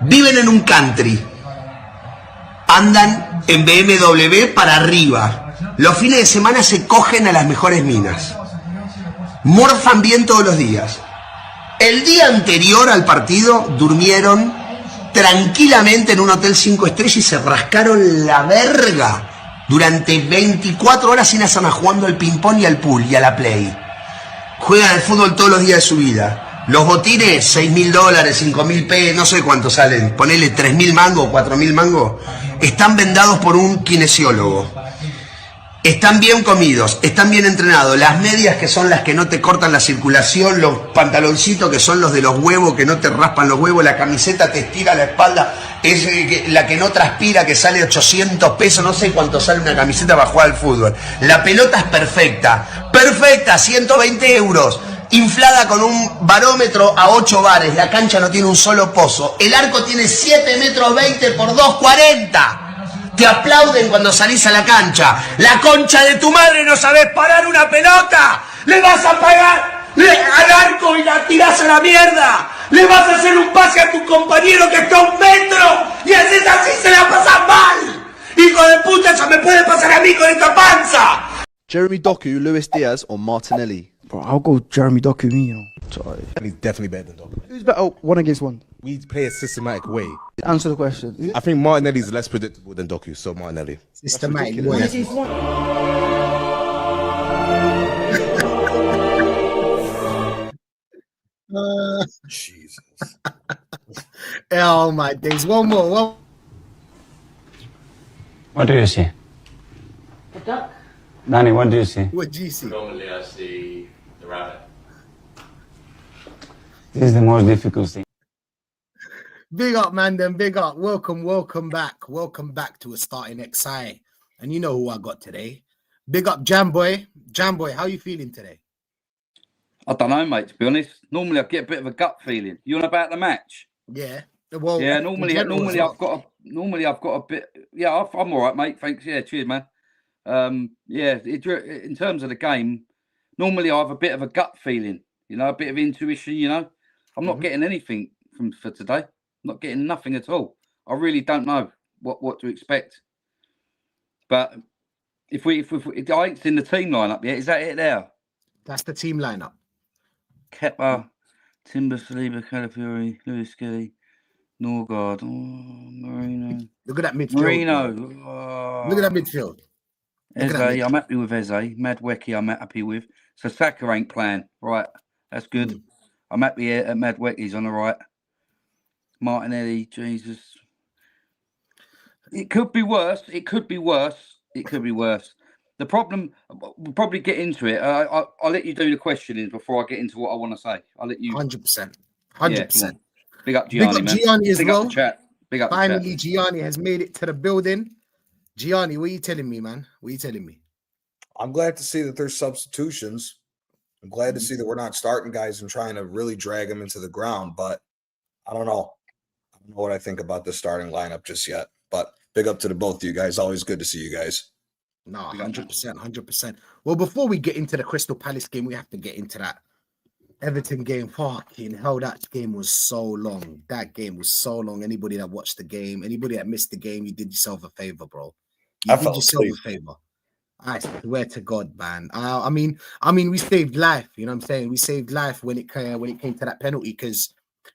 Viven en un country. Andan en BMW para arriba. Los fines de semana se cogen a las mejores minas. Morfan bien todos los días. El día anterior al partido durmieron tranquilamente en un hotel 5 estrellas y se rascaron la verga durante 24 horas sin hacer nada, jugando al ping-pong y al pool y a la play. Juegan al fútbol todos los días de su vida. Los botines, $6.000, $5.000, no sé cuánto salen, ponele 3.000 mangos, 4.000 mangos, están vendados por un kinesiólogo. Están bien comidos, están bien entrenados. Las medias, que son las que no te cortan la circulación, los pantaloncitos, que son los de los huevos, que no te raspan los huevos, la camiseta te estira la espalda, es la que no transpira, que sale 800 pesos, no sé cuánto sale una camiseta para jugar al fútbol. La pelota es perfecta, perfecta, 120 euros. Inflada con un barómetro a 8 bares, la cancha no tiene un solo pozo, el arco tiene 7,20 metros por 2,40. Te aplauden cuando salís a la cancha. La concha de tu madre, no sabés parar una pelota. Le vas a pagar al arco y la tirás a la mierda. Le vas a hacer un pase a tu compañero que está a 1 metro y haces así, se la pasas mal. Hijo de puta, eso me puede pasar a mí con esta panza. Jeremy Doku, Luis Diaz, or Martinelli? Bro, I'll go Jeremy Doku, me. Sorry. He's definitely better than Doku. Who's better 1-against-1? We play a systematic way. Answer the question. I think Martinelli's less predictable than Doku, so Martinelli. Systematic way. Jesus. Oh my days. One more. What do you see? A duck. Danny, what do you see? What do you see? Normally I see the rabbit. This is the most difficult thing. Big up, man. Then big up. Welcome back. Welcome back to a starting XI. And you know who I got today. Big up, Jamboy. Jamboy, how you feeling today? I don't know, mate, to be honest. Normally I get a bit of a gut feeling. You on about the match? Yeah. Well, yeah, normally I've got a bit. Yeah, I'm all right, mate. Thanks. Yeah, cheers, man. Yeah, in terms of the game, normally I have a bit of a gut feeling, you know, a bit of intuition, you know. I'm not getting anything for today. I'm not getting nothing at all. I really don't know what to expect. But if I ain't seen the team lineup yet, is that it there? That's the team lineup. Kepa, Timber, Saliba, Calafiori, Lewis Skelly, Norgard, Marino. Look at that midfield. Marino. Look at that midfield. Eze, I'm happy with Eze. Madweki, I'm happy with. So Saka ain't playing. Right, that's good. I'm happy at Madweki's on the right. Martinelli, Jesus. It could be worse. It could be worse. It could be worse. The problem, we'll probably get into it. I'll let you do the questioning before I get into what I want to say. I'll let you. 100%. 100%. Yeah, big up Gianni, Big up Gianni as well. Up the chat. Big up Finally, Gianni has made it to the building. Gianni, what are you telling me, man? What are you telling me? I'm glad to see that there's substitutions. I'm glad to see that we're not starting guys and trying to really drag them into the ground. But I don't know. I don't know what I think about the starting lineup just yet. But big up to the both of you guys. Always good to see you guys. No, 100%, 100%. Well, before we get into the Crystal Palace game, we have to get into that Everton game. Fucking hell, that game was so long. That game was so long. Anybody that watched the game, anybody that missed the game, you did yourself a favor, bro. You did yourself a favor. I swear to God, man. I mean, we saved life. You know what I'm saying? We saved life when it came to that penalty, because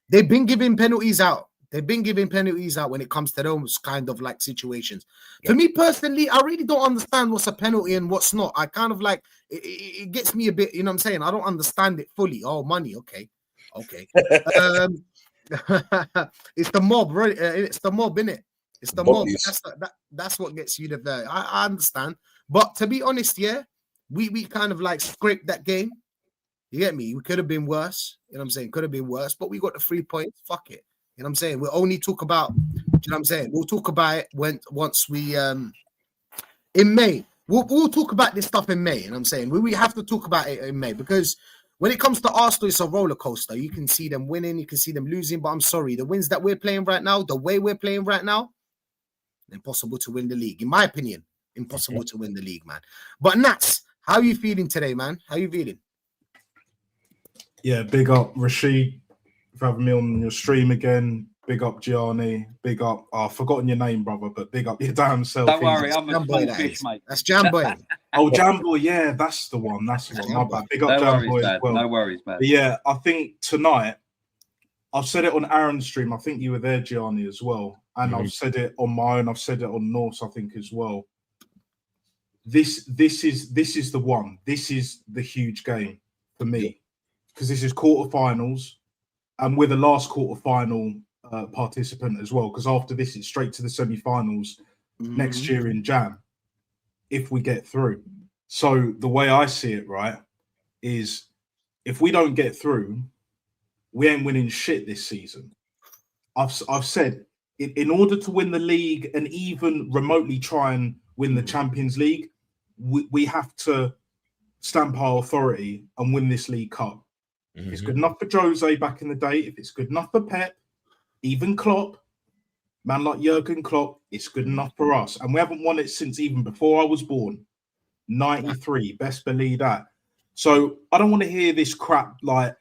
they've been giving penalties out. They've been giving penalties out when it comes to those kind of like situations. Yeah. For me personally, I really don't understand what's a penalty and what's not. I kind of like it gets me a bit, you know what I'm saying? I don't understand it fully. Oh, money, okay. It's the mob, right? It's the mob, innit? It's the mob. That's what gets you the. I understand, but to be honest, yeah, we kind of like scraped that game. You get me? We could have been worse. You know what I'm saying? Could have been worse, but we got the 3 points. Fuck it. You know what I'm saying? We'll only talk about, you know what I'm saying? We'll talk about it once we in May. We'll talk about this stuff in May. You know what I'm saying? We have to talk about it in May, because when it comes to Arsenal, it's a roller coaster. You can see them winning, you can see them losing, but I'm sorry, the wins that we're playing right now, the way we're playing right now, impossible to win the league. In my opinion, impossible to win the league, man. But Nats, how are you feeling today, man? How are you feeling? Yeah, big up Rashid. for having me on your stream again. Big up, Gianni. Big up. I've forgotten your name, brother, but big up your damn self. Don't worry, I'm a Jamboy, small fish, mate. That's Jamboy. Oh, Jamboy, yeah, that's the one. That's the one. My bad. Big up No Jamboy worries, as man. well. No worries, man. But yeah, I think tonight, I've said it on Aaron's stream. I think you were there, Gianni, as well. And I've said it on my own. I've said it on Norse, I think, as well. This is the one. This is the huge game for me, because this is quarterfinals, and we're the last quarterfinal participant as well. Because after this, it's straight to the semi-finals next year in Jan, if we get through. So the way I see it, right, is if we don't get through, we ain't winning shit this season. I've said in order to win the league and even remotely try and win the Champions League, we have to stamp our authority and win this League Cup. If it's good enough for Jose back in the day, if it's good enough for Pep, even Klopp, man like Jurgen Klopp, it's good enough for us. And we haven't won it since even before I was born. 93, best believe that. So I don't want to hear this crap like,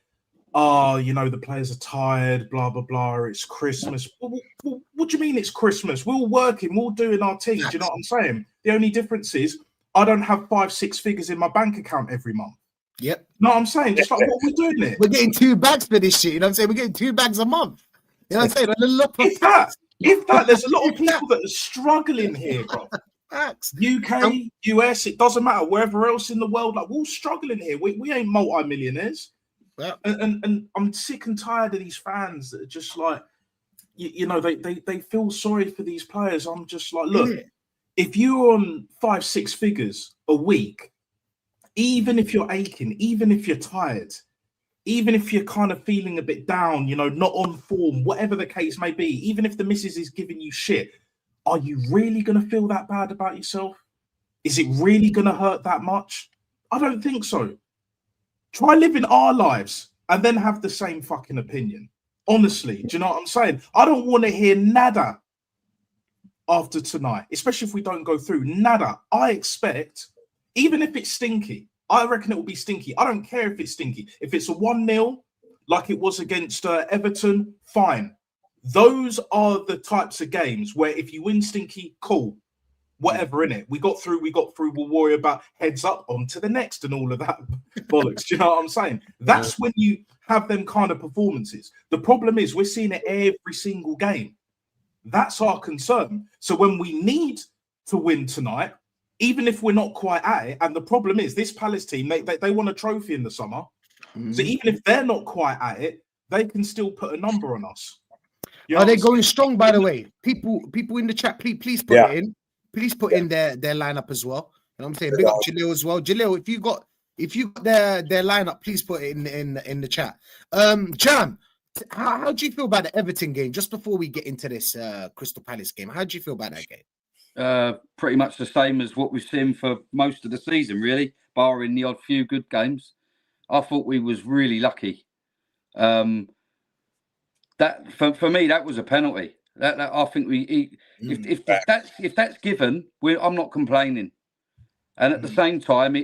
oh, you know, the players are tired, blah, blah, blah, it's Christmas. Well, what do you mean it's Christmas? We're all working, we're all doing our thing. Do you know what I'm saying? The only difference is I don't have 5-6 figures in my bank account every month. Yep. No, I'm saying, just like what we're doing there. We're getting 2 bags for this shit. You know what I'm saying? We're getting 2 bags a month. You know what I'm saying? If that, there's a lot of people that are struggling here, bro. UK, US, it doesn't matter, wherever else in the world, like we're all struggling here. We ain't multi-millionaires. Yep. And I'm sick and tired of these fans that are just like, you know, they feel sorry for these players. I'm just like, look, if you're on 5-6 figures a week, even if you're aching, even if you're tired, even if you're kind of feeling a bit down, you know, not on form, whatever the case may be, even if the missus is giving you shit, are you really going to feel that bad about yourself? Is it really going to hurt that much? I don't think so. Try living our lives and then have the same fucking opinion. Honestly, do you know what I'm saying? I don't want to hear nada after tonight, especially if we don't go through. Nada. I expect, even if it's stinky, I reckon it will be stinky. I don't care if it's stinky. If it's a 1-0, like it was against Everton, fine. Those are the types of games where if you win stinky, cool. Whatever in it. We got through, we'll worry about heads up, on to the next and all of that bollocks. Do you know what I'm saying? That's when you have them kind of performances. The problem is we're seeing it every single game. That's our concern. So when we need to win tonight, even if we're not quite at it, and the problem is this Palace team, they want a trophy in the summer. So even if they're not quite at it, they can still put a number on us. Are they going strong, by the way? People in the chat, please put it in. Please put in their lineup as well. You know what I'm saying? Big up Jalil as well. Jalil, if you got their lineup, please put it in the chat. Jam, how do you feel about the Everton game? Just before we get into this Crystal Palace game, how do you feel about that game? Pretty much the same as what we've seen for most of the season, really, barring the odd few good games. I thought we was really lucky. That for me, that was a penalty. That I think if that's given, I'm not complaining. And at the same time,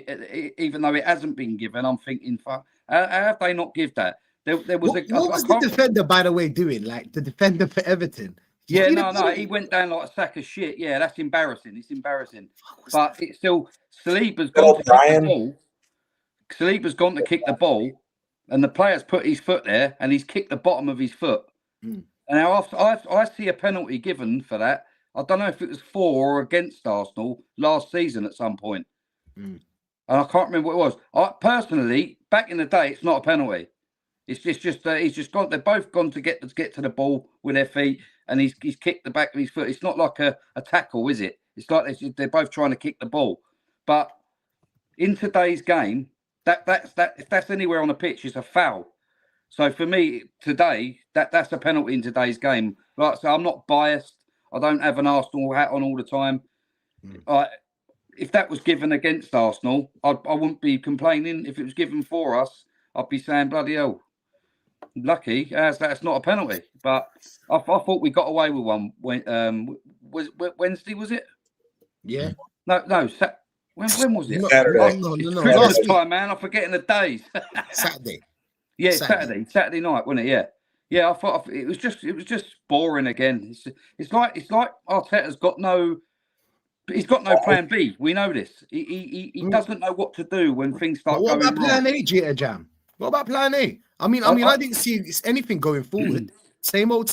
even though it hasn't been given, I'm thinking, how have they not give that? There was what was the defender, by the way, doing? Like the defender for Everton? Yeah, no, he went down like a sack of shit. Yeah, that's embarrassing. It's embarrassing. But it's still Saliba's gone to kick the ball. Saliba's gone to kick the ball, and the player's put his foot there, and he's kicked the bottom of his foot. And now I see a penalty given for that. I don't know if it was for or against Arsenal last season at some point. And I can't remember what it was. Personally, back in the day, it's not a penalty. It's just he's just gone. They've both gone to get to the ball with their feet, and he's kicked the back of his foot. It's not like a tackle, is it? It's like they're both trying to kick the ball. But in today's game, if that's anywhere on the pitch, it's a foul. So for me today, that's a penalty in today's game. Like so, I'm not biased. I don't have an Arsenal hat on all the time. If that was given against Arsenal, I wouldn't be complaining. If it was given for us, I'd be saying bloody hell. Lucky as that's not a penalty. But I thought we got away with one. Was Wednesday? Was it? Yeah. No. When was it? Saturday. No. Christmas time, man. I'm forgetting the days. Saturday. Yeah, Saturday night, wasn't it? Yeah. Yeah, I thought it was just boring again. It's like Arteta's got no plan B. We know this. He doesn't know what to do when things start What going about plan wrong. A, Jita Jam? What about plan A? I mean, I didn't see anything going forward. Same old.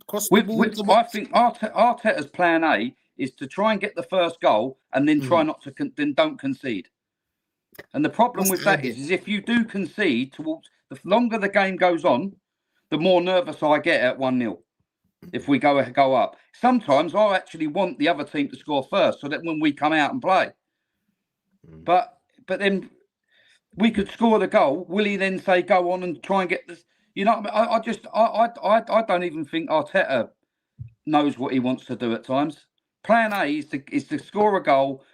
Cross the ball. I think Arteta's plan A is to try and get the first goal and then try not to then don't concede. And the problem with that is if you do concede, towards the longer the game goes on, the more nervous I get at 1-0. If we go up, sometimes I actually want the other team to score first, so that when we come out and play. But then we could score the goal. Will he then say go on and try and get this? You know, I don't even think Arteta knows what he wants to do at times. Plan A is to score a goal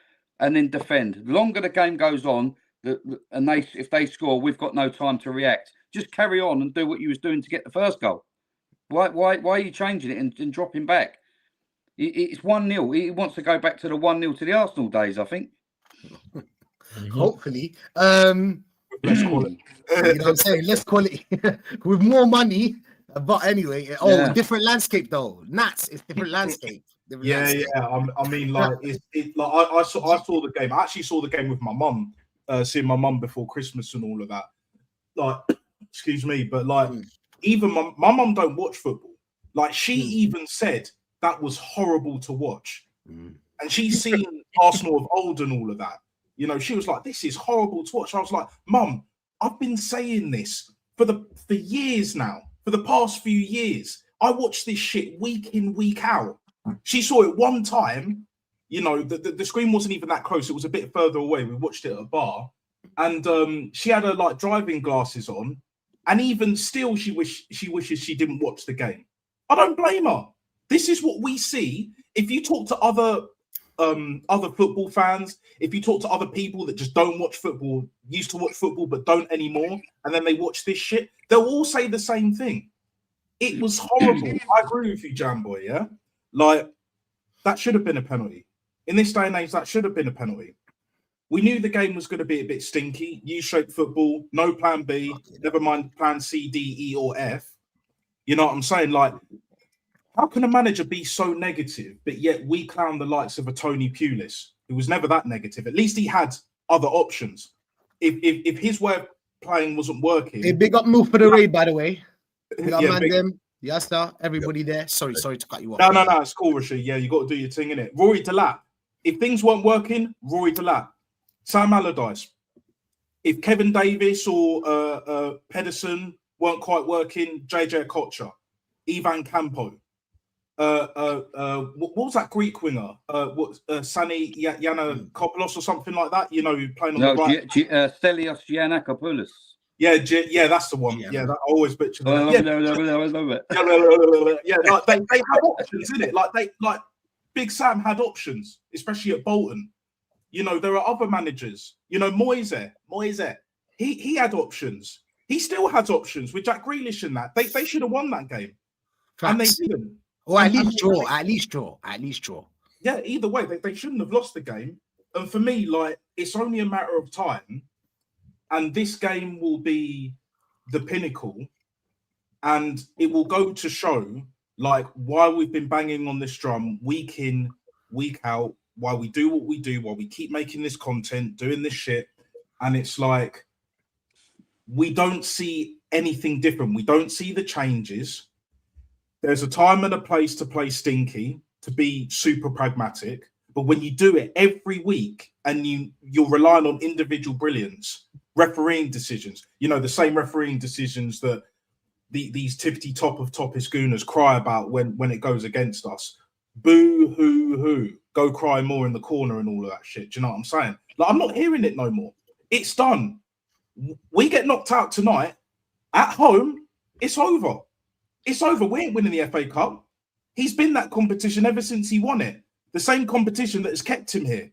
and then defend. The longer the game goes on, if they score, we've got no time to react. Just carry on and do what you was doing to get the first goal. Why are you changing it and dropping back? It's 1-0. He wants to go back to the 1-0 to the Arsenal days, I think. Hopefully. Less quality. You know what I'm saying? Less quality with more money. But anyway, different landscape though. Nats, it's different landscape. I mean, like, I saw the game. I actually saw the game with my mum, seeing my mum before Christmas and all of that. Like, excuse me, but like, even my mum don't watch football. Like, she even said that was horrible to watch, and she's seen Arsenal of old and all of that. You know, she was like, "This is horrible to watch." I was like, "Mum, I've been saying this for years now. For the past few years, I watch this shit week in, week out." She saw it one time. You know, the screen wasn't even that close. It was a bit further away. We watched it at a bar, and she had her like driving glasses on, and even still, she wishes she didn't watch the game. I don't blame her. This is what we see. If you talk to other football fans, if you talk to other people that just don't watch football, used to watch football but don't anymore, and then they watch this shit, they'll all say the same thing. It was horrible. I agree with you, Jamboy, yeah? Like, that should have been a penalty. In this day and age, that should have been a penalty. We knew the game was going to be a bit stinky. U-shaped football, no plan B, never mind plan C, D, E, or F. You know what I'm saying? Like, how can a manager be so negative, but yet we clown the likes of a Tony Pulis, who was never that negative? At least he had other options. If his way of playing wasn't working... Hey, big up move for the raid, by the way. Big up them. Yes, sir. Everybody there. Sorry to cut you off. No, it's cool, Rashid. Yeah, you got to do your thing, innit? Rory Delap. If things weren't working, Rory Delap. Sam Allardyce. If Kevin Davis or Pedersen weren't quite working, JJ Kocher. Ivan Campo. What was that Greek winger? Sani Yiannakopoulos or something like that? You know, playing on the right. Stelios Giannakopoulos. Yeah, that's the one. Yeah, that I always picture that. Yeah, like they have options, innit? Like Big Sam had options, especially at Bolton. You know, there are other managers. You know, Moise, he had options. He still has options with Jack Grealish and that. They should have won that game, and they didn't. Or at least draw. Yeah, either way, they shouldn't have lost the game. And for me, like, it's only a matter of time. And this game will be the pinnacle. And it will go to show, like, why we've been banging on this drum week in, week out, why we do what we do, why we keep making this content, doing this shit. And it's like, we don't see anything different. We don't see the changes. There's a time and a place to play stinky, to be super pragmatic. But when you do it every week and you're relying on individual brilliance, refereeing decisions, you know, the same refereeing decisions that these tippity top of toppest gooners cry about when it goes against us. Boo, hoo, go cry more in the corner and all of that shit. Do you know what I'm saying? Like, I'm not hearing it no more. It's done. We get knocked out tonight at home. It's over. It's over. We ain't winning the FA Cup. He's been that competition ever since he won it. The same competition that has kept him here.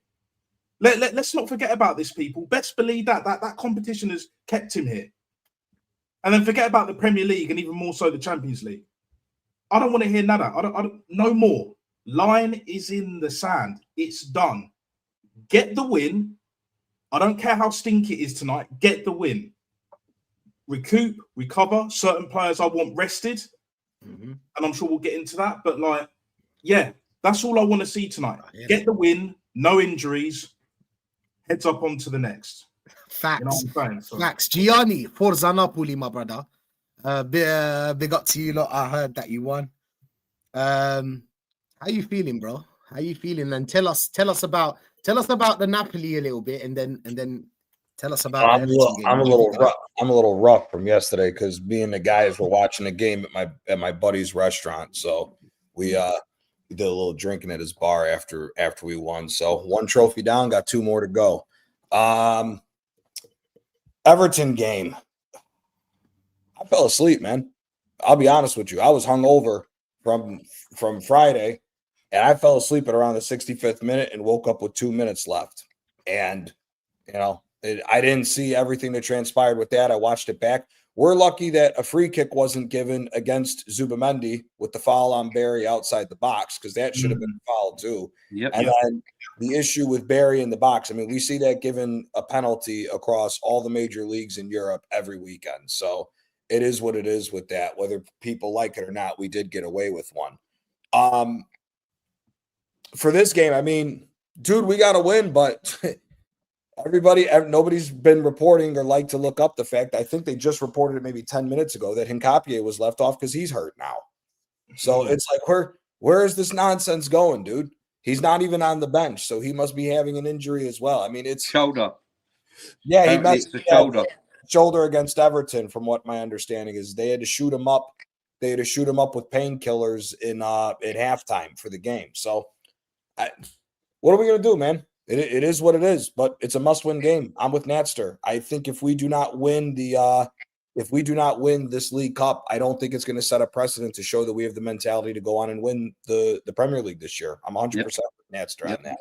Let's not forget about this, people. Best believe that competition has kept him here. And then forget about the Premier League and even more so the Champions League. I don't want to hear nada. I don't no more. Line is in the sand. It's done. Get the win. I don't care how stinky it is tonight. Get the win. recoup, recover. Certain players I want rested, and I'm sure we'll get into that. But like, yeah, that's all I want to see tonight. Get the win, no injuries, heads up onto the next. Facts. You know what I'm saying? So, Facts. Gianni, Forza Napoli, my brother. Big up to you lot. I heard that you won. How you feeling, bro? How you feeling? And tell us about the Napoli a little bit, and then tell us about. I'm a little rough from yesterday because me and the guys were watching the game at my buddy's restaurant. So we did a little drinking at his bar after we won. So 1 trophy down, got 2 more to go. Everton game. I fell asleep, man. I'll be honest with you. I was hungover from Friday, and I fell asleep at around the 65th minute and woke up with 2 minutes left. And, you know, I didn't see everything that transpired with that. I watched it back. We're lucky that a free kick wasn't given against Zubamendi with the foul on Barry outside the box, because that should have been fouled too. And then the issue with Barry in the box, I mean, we see that given a penalty across all the major leagues in Europe every weekend. So it is what it is with that. Whether people like it or not, we did get away with one. For this game, I mean, dude, we got to win, but nobody's been reporting or like to look up the fact. I think they just reported it maybe 10 minutes ago that Hincapié was left off because he's hurt now. So it's like, where is this nonsense going, dude? He's not even on the bench, so he must be having an injury as well. I mean, it's shoulder. Yeah, he messed the shoulder. Shoulder against Everton, from what my understanding is. They had to shoot him up. They had to shoot him up with painkillers at halftime for the game. So, what are we gonna do, man? It is what it is, but it's a must-win game. I'm with Natster. I think if we do not win this League Cup, I don't think it's going to set a precedent to show that we have the mentality to go on and win the Premier League this year. I'm 100% with Natster on that.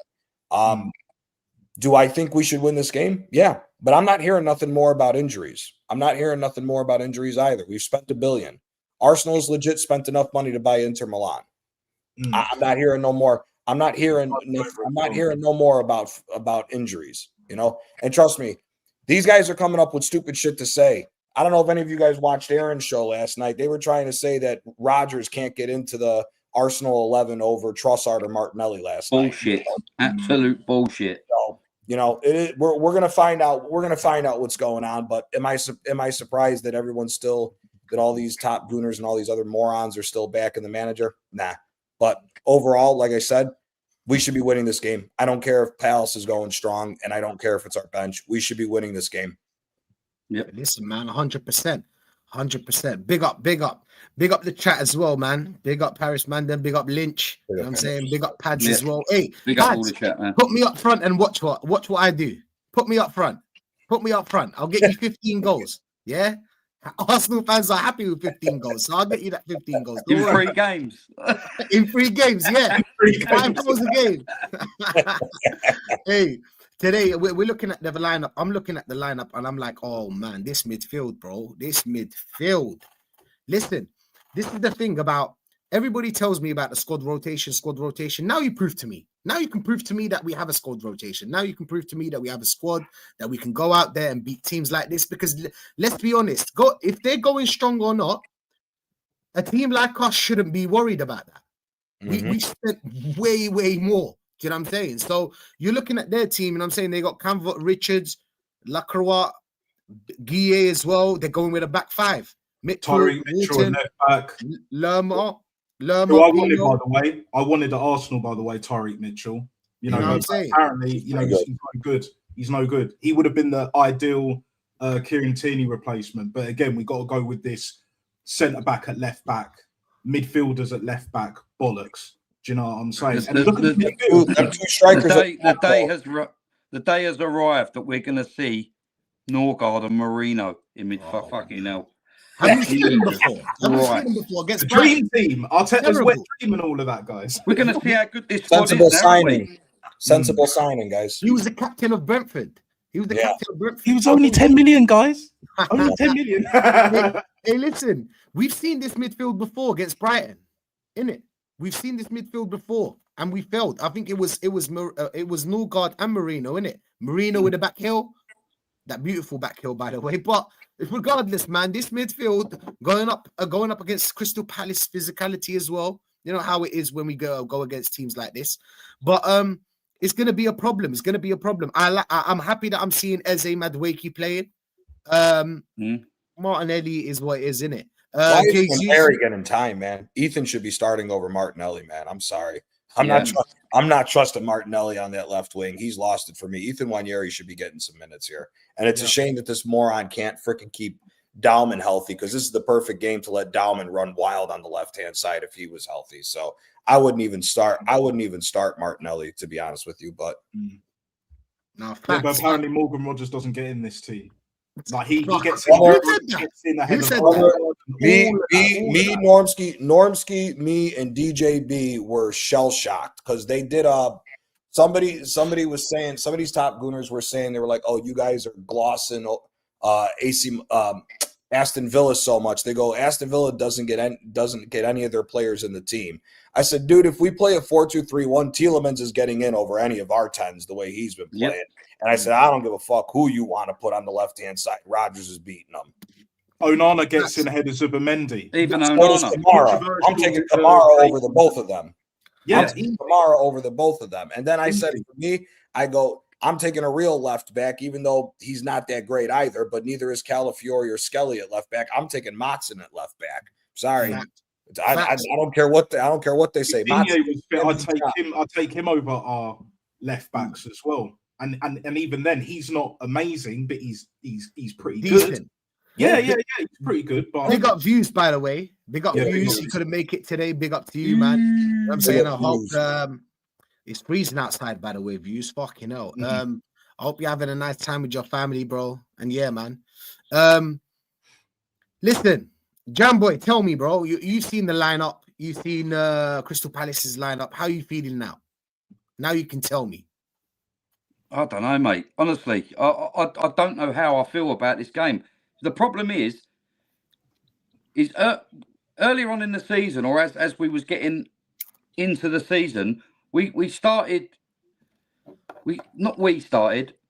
Do I think we should win this game? Yeah, but I'm not hearing nothing more about injuries. I'm not hearing nothing more about injuries either. We've spent $1 billion. Arsenal's legit spent enough money to buy Inter Milan. I'm not hearing no more. I'm not hearing no more about injuries, you know. And trust me, these guys are coming up with stupid shit to say. I don't know if any of you guys watched Aaron's show last night. They were trying to say that Rodgers can't get into the Arsenal 11 over Trossard or Martinelli last night. Bullshit. Absolute bullshit. So, you know, we're gonna find out. We're gonna find out what's going on. But am I surprised that everyone's still, that all these top gooners and all these other morons are still back in the manager? Nah. But overall, like I said, we should be winning this game. I don't care if Palace is going strong, and I don't care if it's our bench. We should be winning this game. Yep. Listen, man, 100%. 100%. Big up the chat as well, man. Big up Paris Mandan, big up Lynch. You know what I'm saying? Big up Pads as well. Hey, big Pads, up all the chat, man. Put me up front and watch what I do. Put me up front. I'll get you 15 goals. Yeah? Arsenal fans are happy with 15 goals, so I'll get you that 15 goals. In 3 games. In 3 games, yeah. 5 goals a game. Hey, today we're looking at the lineup. I'm looking at the lineup and I'm like, oh man, this midfield, bro. This midfield. Listen, this is the thing about, everybody tells me about the squad rotation. Now you prove to me. Now you can prove to me that we have a squad rotation. Now you can prove to me that we have a squad, that we can go out there and beat teams like this. Because let's be honest, if they're going strong or not, a team like us shouldn't be worried about that. We spent way more. Do you know what I'm saying? So you're looking at their team, and I'm saying they got Canvot, Richards, Lacroix, Guillet as well. They're going with a back 5. Tyreek Mitchell and left back. Lerma. Who I wanted, by the way. I wanted at Arsenal, by the way, Tyreek Mitchell. You know what I'm saying? Apparently, you know, he's no good. He's no good. He would have been the ideal Kieran Tierney replacement. But again, we got to go with this centre back at left back, midfielders at left back, bollocks. Do you know what I'm saying? The day has arrived that we're going to see Norgard and Marino in mid. Fucking hell. Have you seen them before? The dream team. Arteta's wet dream and all of that, guys. We're going to see how good this sensible is, signing. Sensible signing, guys. He was the captain of Brentford. He was only 10 million, guys. Only 10 million. Hey, listen. We've seen this midfield before against Brighton, innit? We've seen this midfield before, and we failed. I think it was Norgard and Marino, innit? Marino with the back heel. That beautiful back heel, by the way. But regardless, man, this midfield going up against Crystal Palace physicality as well. You know how it is when we go against teams like this. But it's going to be a problem. It's going to be a problem. I'm happy that I'm seeing Eze Madueke playing. Martinelli is what it is, isn't it? Why is Harry getting time, man? Ethan should be starting over Martinelli, man. I'm sorry. I'm not trusting Martinelli on that left wing. He's lost it for me. Ethan Nwaneri should be getting some minutes here. And it's a shame that this moron can't freaking keep Dauman healthy, because this is the perfect game to let Dauman run wild on the left-hand side if he was healthy. So I wouldn't even start Martinelli, to be honest with you. But no, but apparently Morgan Rogers doesn't get in this team. Like he gets in ahead of me, Normski, me, and DJB were shell shocked because they did somebody was saying, some of these top gooners were saying, they were like, oh, you guys are glossing Aston Villa so much. They go, Aston Villa doesn't get any of their players in the team. I said, dude, if we play a 4-2-3-1, Tielemans is getting in over any of our 10s the way he's been playing. Yep. And I said, I don't give a fuck who you want to put on the left-hand side. Rogers is beating them. Onana gets in ahead of Zubimendi. Even Onana. Kamara. I'm taking Kamara over the both of them. Yeah, I'm taking Kamara over the both of them. And then I said, for me, I go, I'm taking a real left back, even though he's not that great either, but neither is Calafiori or Skelly at left back. I'm taking Motson at left back. Sorry. I don't care what they say. I'll take him over our left backs as well. And even then, he's not amazing, but he's pretty decent. Good. Yeah, he's pretty good. But big up Views, by the way. Big up Views. You couldn't make it today. Big up to you, man. You know what I'm saying, I hope it's freezing outside, by the way. Views, fucking hell. I hope you're having a nice time with your family, bro. And yeah, man. Listen, Jamboy, tell me, bro. You've seen the lineup. You've seen Crystal Palace's lineup. How are you feeling now? Now you can tell me. I don't know, mate. Honestly, I don't know how I feel about this game. The problem is earlier on in the season, or as we was getting into the season, we started.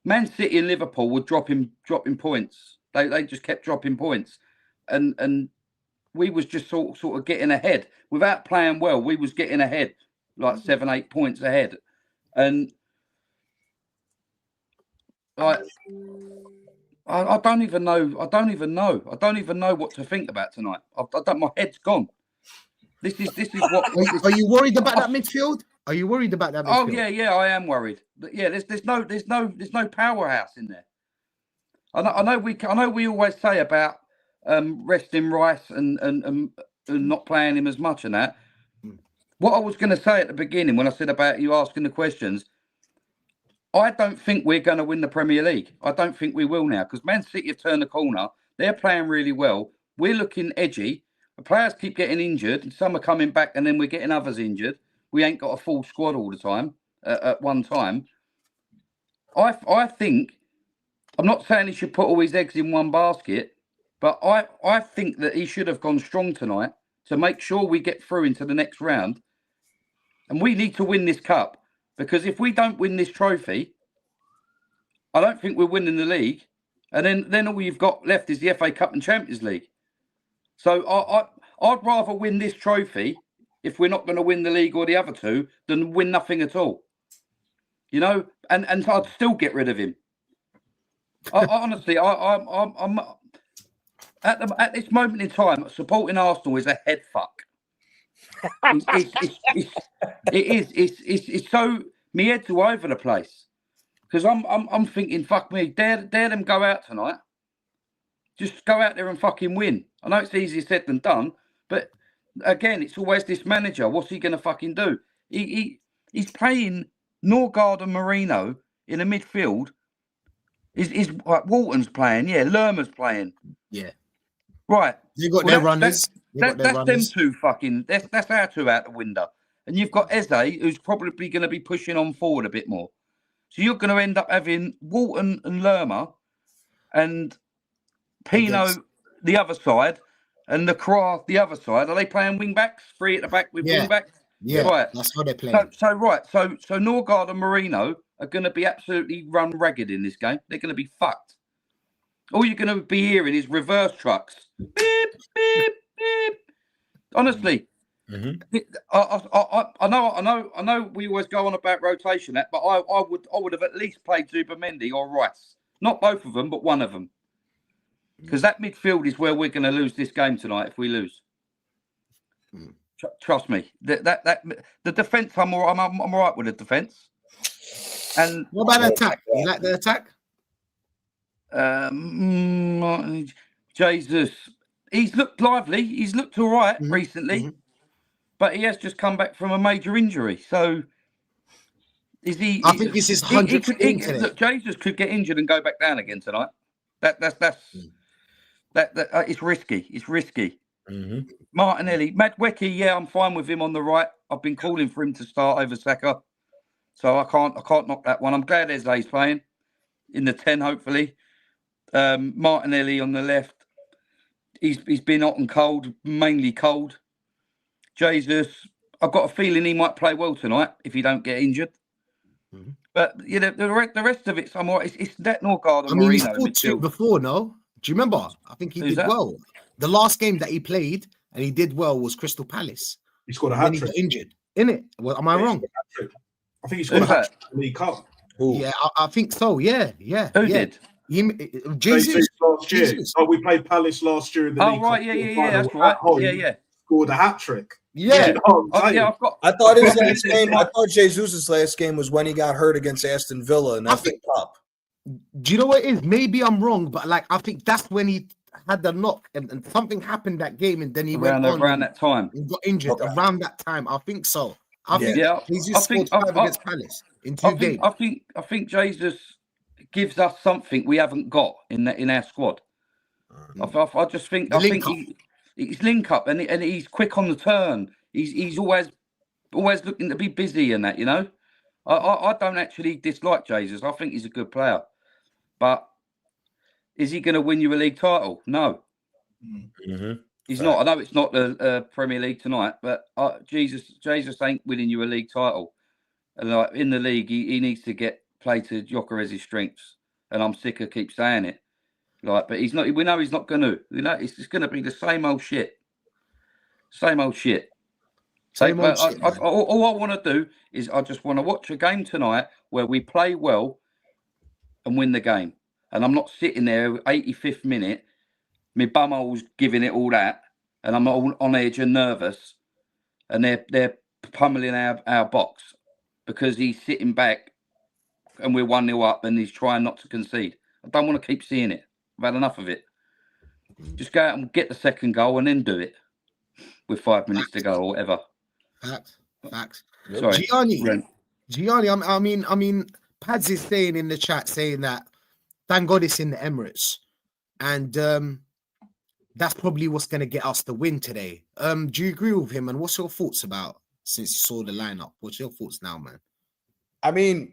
Man City and Liverpool were dropping points. They just kept dropping points, and we was just sort of getting ahead without playing well. We was getting ahead, like 7-8 points ahead, and like I don't even know. I don't even know what to think about tonight. My head's gone. This is what. Are you worried about that midfield? Are you worried about that midfield? Oh yeah, I am worried. But yeah, there's no powerhouse in there. I know we always say about resting Rice and not playing him as much and that. What I was going to say at the beginning when I said about you asking the questions, I don't think we're going to win the Premier League. I don't think we will now because Man City have turned the corner. They're playing really well. We're looking edgy. The players keep getting injured. Some are coming back and then we're getting others injured. We ain't got a full squad all the time at one time. I think, I'm not saying he should put all his eggs in one basket, but I think that he should have gone strong tonight to make sure we get through into the next round. And we need to win this cup. Because if we don't win this trophy, I don't think we're winning the league. And then all you've got left is the FA Cup and Champions League. So I'd rather win this trophy if we're not going to win the league or the other two than win nothing at all. You know, and I'd still get rid of him. Honestly, I'm at this moment in time, supporting Arsenal is a head fuck. It's so my head's all over the place because I'm thinking, fuck me, dare them go out tonight. Just go out there and fucking win. I know it's easier said than done, but again, it's always this manager. What's he gonna fucking do? He's playing Norgard and Marino in the midfield. Is like Walton's playing, yeah. Lerma's playing, yeah. Right, you got their runners. That's them two fucking. That's our two out the window, and you've got Eze, who's probably going to be pushing on forward a bit more. So you're going to end up having Walton and Lerma, and Pino the other side, and the Craft the other side. Are they playing wing backs? 3 at the back with wing backs. Yeah, right. That's how they're playing. So Norgard and Marino are going to be absolutely run ragged in this game. They're going to be fucked. all you're going to be hearing is reverse trucks. Beep, beep, beep. Honestly, I know. We always go on about rotation, but I would have at least played Zubimendi or Rice. Not both of them, but one of them. Because that midfield is where we're going to lose this game tonight if we lose. Trust me. The defence, I'm all right with the defence. And what about the attack? You like the attack? Jesus, he's looked lively. He's looked all right recently, but he has just come back from a major injury. So, is he? I think this is 100%. Look, Jesus could get injured and go back down again tonight. That's it's risky. It's risky. Martinelli, Madueke, yeah, I'm fine with him on the right. I've been calling for him to start over Saka, so I can't knock that one. I'm glad Eze's playing in the 10, hopefully. Martinelli on the left. He's been hot and cold, mainly cold. Jesus, I've got a feeling he might play well tonight if he don't get injured. But you know, the rest of it's it's that Norgard and He Marino. scored 2 before, no? Do you remember? I think he did well. The last game that he played and he did well was Crystal Palace. He scored a hat trick. He got injured, innit? Well, am I wrong? I think he scored a hat trick in the League Cup. Yeah, I think so. Yeah. Who did? Jesus last year. Oh, we played Palace last year in the League Cup. Right, yeah, that's right. Yeah. Scored a hat trick. Yeah. I've got. I thought his last game. I thought Jesus' last game was when he got hurt against Aston Villa in the FA Cup. Do you know what it is? Maybe I'm wrong, but like I think that's when he had the knock and something happened that game, and then he went on around that time. He got injured around that time. I think so. I think Jesus scored 5 against Palace in 2 games. I think Jesus gives us something we haven't got in our squad. I just think he's link up and he's quick on the turn. He's always looking to be busy and that, you know. I don't actually dislike Jesus. I think he's a good player, but is he going to win you a league title? No, he's not. I know it's not the Premier League tonight, but Jesus ain't winning you a league title. And like in the league, he needs to play to Gyökeres's strengths, and I'm sick of keep saying it. Like, but he's not. We know he's not going to. You know, it's just going to be the same old shit. Same old shit. All I want to do is I just want to watch a game tonight where we play well and win the game. And I'm not sitting there 85th minute, my bumhole's giving it all that, and I'm all on edge and nervous, and they're pummeling our box because he's sitting back and we're 1-0 up and he's trying not to concede. I don't want to keep seeing it. I've had enough of it. Just go out and get the second goal and then do it with 5 minutes to go or whatever. Facts. Sorry, Gianni. I mean, Pads is saying in the chat that thank God it's in the Emirates, and that's probably what's going to get us the win today. Do you agree with him? And what's your thoughts about since you saw the lineup? What's your thoughts now, man? I mean,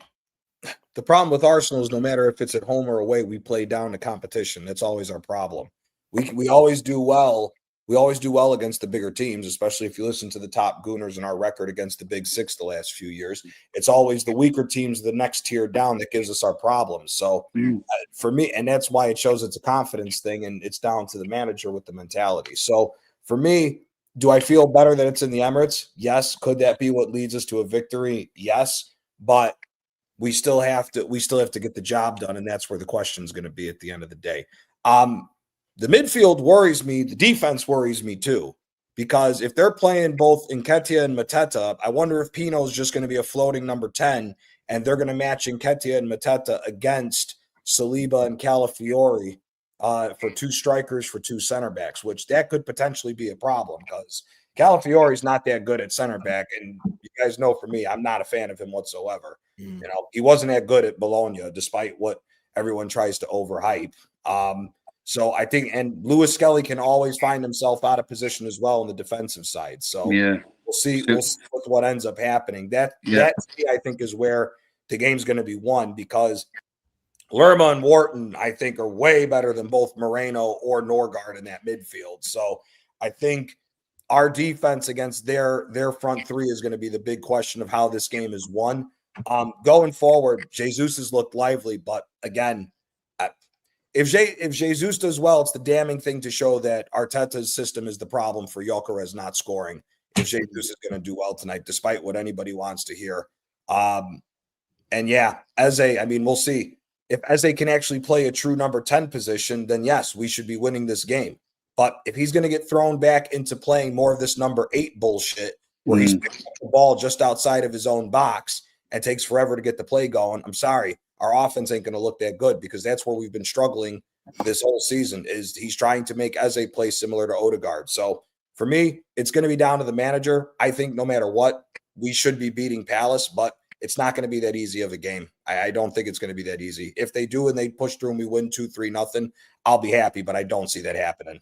the problem with Arsenal is no matter if it's at home or away, we play down the competition. That's always our problem. We always do well. We always do well against the bigger teams, especially if you listen to the top Gooners in our record against the Big Six the last few years. It's always the weaker teams, the next tier down, that gives us our problems. So for me, and that's why it shows it's a confidence thing, and it's down to the manager with the mentality. So for me, do I feel better that it's in the Emirates? Yes. Could that be what leads us to a victory? Yes. But we still have to get the job done, and that's where the question is going to be at the end of the day. The midfield worries me. The defense worries me too, because if they're playing both Nketiah and Mateta, I wonder if Pino is just going to be a floating number 10, and they're going to match Nketiah and Mateta against Saliba and Calafiori for 2 strikers for 2 center backs, which that could potentially be a problem because Calafiori is not that good at center back, and you guys know for me, I'm not a fan of him whatsoever. You know, he wasn't that good at Bologna, despite what everyone tries to overhype. So I think, and Lewis Skelly can always find himself out of position as well on the defensive side. So we'll see what ends up happening. That I think is where the game's going to be won, because Lerma and Wharton, I think, are way better than both Moreno or Norgard in that midfield. So I think our defense against their front three is going to be the big question of how this game is won. Going forward, Jesus has looked lively, but again, if Jesus does well, it's the damning thing to show that Arteta's system is the problem for Gyökeres not scoring. If Jesus is going to do well tonight, despite what anybody wants to hear. And yeah, Eze, I mean, we'll see. If Eze can actually play a true number 10 position, then yes, we should be winning this game. But if he's going to get thrown back into playing more of this number 8 bullshit, where he's picking up the ball just outside of his own box and takes forever to get the play going, I'm sorry, our offense ain't going to look that good, because that's where we've been struggling this whole season, is he's trying to make Eze play similar to Odegaard. So for me, it's going to be down to the manager. I think no matter what, we should be beating Palace, but it's not going to be that easy of a game. I don't think it's going to be that easy. If they do and they push through and we win 2-3-0, I'll be happy, but I don't see that happening.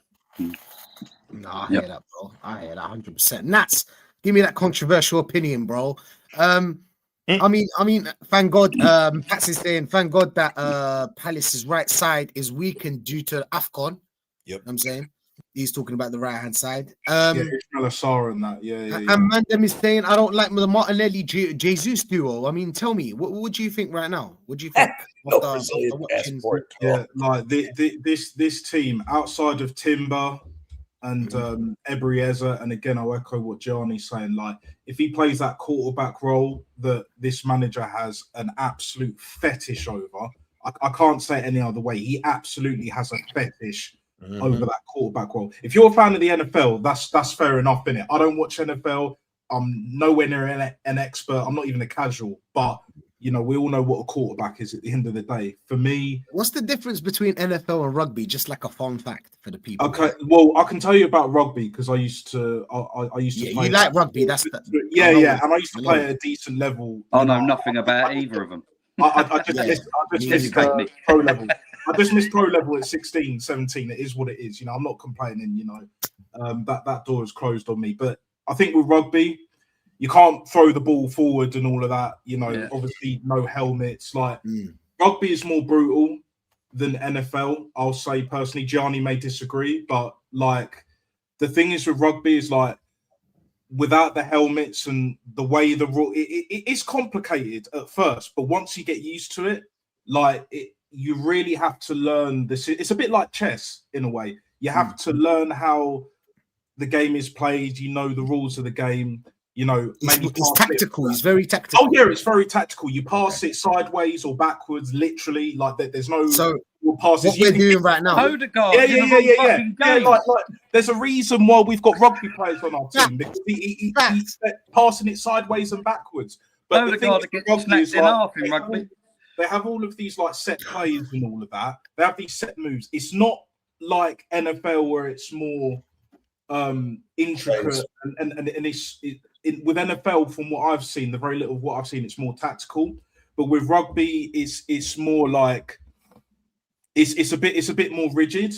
No, I hear that, bro. I hear that 100%. Nats, give me that controversial opinion, bro. I mean, thank God, Pats is saying, thank God that Palace's right side is weakened due to AFCON. Yep. You know what I'm saying? He's talking about the right-hand side. Ismail Assar and that. Yeah. And Mandem is saying, I don't like the Martinelli Jesus duo. I mean, tell me, what do you think right now? What do you think? This team, outside of Timber and Eberezer, and again, I'll echo what Gianni's saying, like, if he plays that quarterback role that this manager has an absolute fetish over, I can't say it any other way. He absolutely has a fetish over that quarterback role. If you're a fan of the NFL, that's fair enough, innit? I don't watch NFL. I'm nowhere near an expert. I'm not even a casual, but you know, we all know what a quarterback is at the end of the day. For me, what's the difference between NFL and rugby? Just like a fun fact for the people. Okay, well, I can tell you about rugby because I used to play. You like rugby? That's and I used to play at a decent level. I know nothing about either of them. I just missed pro level. I just missed pro level at 16, 17. It is what it is. You know, I'm not complaining. You know, that door is closed on me. But I think with rugby, you can't throw the ball forward and all of that. You know, obviously no helmets. Like rugby is more brutal than NFL. I'll say personally. Gianni may disagree, but like the thing is with rugby is like without the helmets and the way the rule, it's complicated at first, but once you get used to it, like you really have to learn this. It's a bit like chess in a way. You have to learn how the game is played. You know the rules of the game. You know, it's tactical. It's very tactical. Oh yeah, it's very tactical. You pass it sideways or backwards, literally. Like there's no passes. What we're doing right now. Odegaard, yeah. Like there's a reason why we've got rugby players on our team because he's passing it sideways and backwards. But Odegaard gets snapped in half in rugby. They have all of these like set plays and all of that. They have these set moves. It's not like NFL where it's more intricate and it's with NFL, from what I've seen, the very little of what I've seen, it's more tactical. But with rugby, it's more like it's a bit more rigid,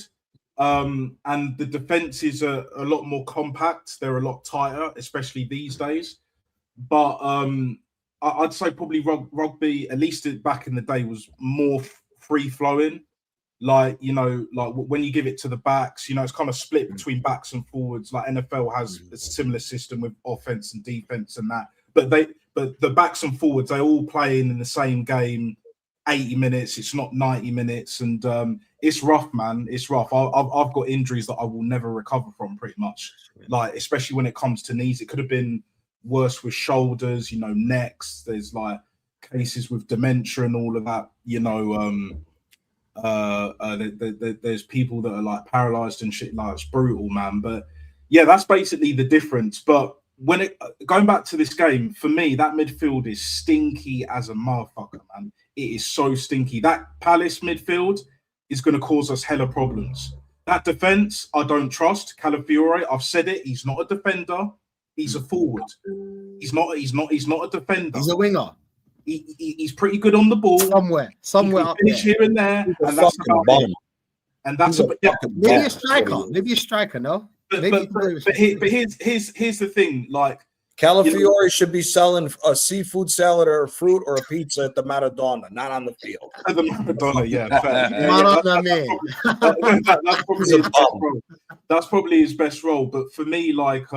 and the defenses are a lot more compact. They're a lot tighter, especially these days. But I'd say probably rugby, at least back in the day, was more free flowing. Like, you know, like when you give it to the backs, you know, it's kind of split between backs and forwards. Like NFL has a similar system with offense and defense and that. But the backs and forwards, they all play in the same game, 80 minutes. It's not 90 minutes. And it's rough, man. It's rough. I've got injuries that I will never recover from pretty much. Like, especially when it comes to knees. It could have been worse with shoulders, you know, necks. There's like cases with dementia and all of that, you know, there's people that are like paralyzed and shit. Like, it's brutal, man. But yeah, that's basically the difference. But when going back to this game, for me, that midfield is stinky as a motherfucker, man. It is so stinky. That Palace midfield is going to cause us hella problems. That defense, I don't trust. Calafiore, I've said it. He's not a defender. He's a forward. He's not a defender. He's a winger. He's pretty good on the ball. Somewhere up finish here and there, and that's about it. And that's maybe a striker. Maybe a striker, no? But here's the thing, like Calafiore should be selling a seafood salad or a fruit or a pizza at the Maradona, not on the field. At the Maradona, that's probably his best role. But for me, like,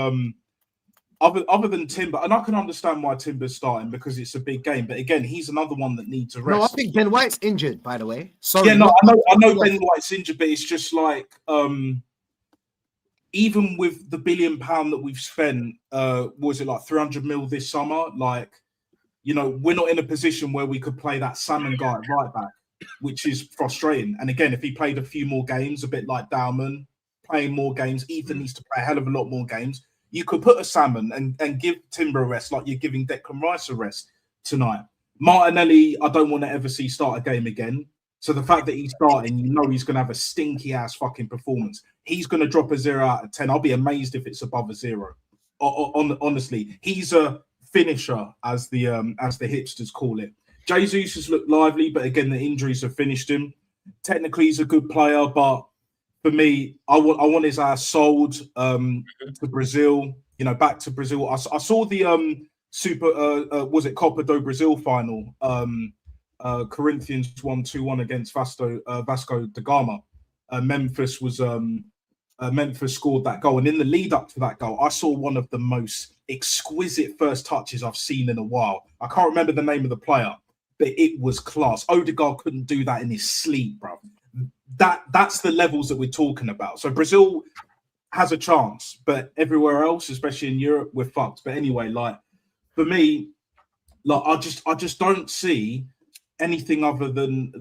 other than Timber, and I can understand why Timber's starting because it's a big game. But again, he's another one that needs a rest. No, I think Ben White's injured, by the way. Sorry, yeah, no, I know Ben White's injured, but it's just like even with the £1 billion that we've spent, was it like 300 mil this summer? Like, you know, we're not in a position where we could play that Salmon guy at right back, which is frustrating. And again, if he played a few more games, a bit like Dauman, playing more games, Ethan needs to play a hell of a lot more games. You could put a Salmon and give Timber a rest like you're giving Declan Rice a rest tonight. Martinelli, I don't want to ever see start a game again. So the fact that he's starting, you know he's going to have a stinky ass fucking performance. He's going to drop a 0 out of 10. I'll be amazed if it's above a 0. Honestly, he's a finisher, as the hipsters call it. Jesus has looked lively, but again, the injuries have finished him. Technically, he's a good player, but for me, I want his ass sold to Brazil. You know, back to Brazil. I saw the was it Copa do Brazil final? Corinthians won 2-1 against Vasco da Gama. Memphis scored that goal, and in the lead up to that goal, I saw one of the most exquisite first touches I've seen in a while. I can't remember the name of the player, but it was class. Odegaard couldn't do that in his sleep, bro. That's the levels that we're talking about. So Brazil has a chance, but everywhere else, especially in Europe, we're fucked. But anyway, like for me, like I just don't see anything other than